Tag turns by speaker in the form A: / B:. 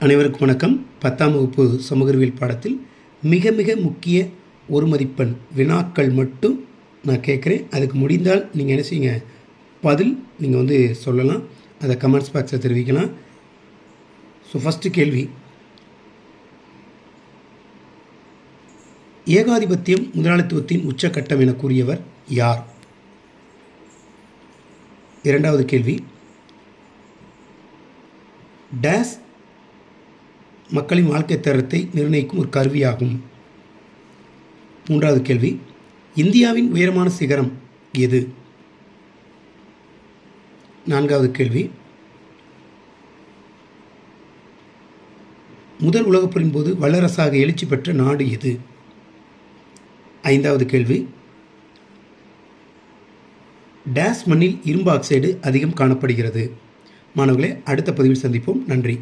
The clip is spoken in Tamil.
A: அனைவருக்கும் வணக்கம். 10ஆம் வகுப்பு சமூக அறிவியல் பாடத்தில் மிக மிக முக்கிய ஒரு மதிப்பெண் வினாக்கள் மட்டும் நான் கேட்குறேன். அதுக்கு முடிந்தால் நீங்கள் என்ன செய்யுங்க, பதில் நீங்கள் சொல்லலாம், அதை கமெண்ட்ஸ் பாக்ஸில் தெரிவிக்கலாம். ஸோ ஃபஸ்ட்டு கேள்வி, ஏகாதிபத்தியம் முதலாளித்துவத்தின் உச்சக்கட்டம் என கூறியவர் யார்? இரண்டாவது கேள்வி, டேஸ் மக்களின் வாழ்க்கை தரத்தை நிர்ணயிக்கும் ஒரு கருவியாகும். மூன்றாவது கேள்வி, இந்தியாவின் உயரமான சிகரம் எது? நான்காவது கேள்வி, முதல் உலகப் போரின் போது வல்லரசாக எழுச்சி பெற்ற நாடு எது? ஐந்தாவது கேள்வி, டேஸ் மண்ணில் இரும்பு ஆக்சைடு அதிகம் காணப்படுகிறது. மாணவர்களே, அடுத்த பதிவில் சந்திப்போம். நன்றி.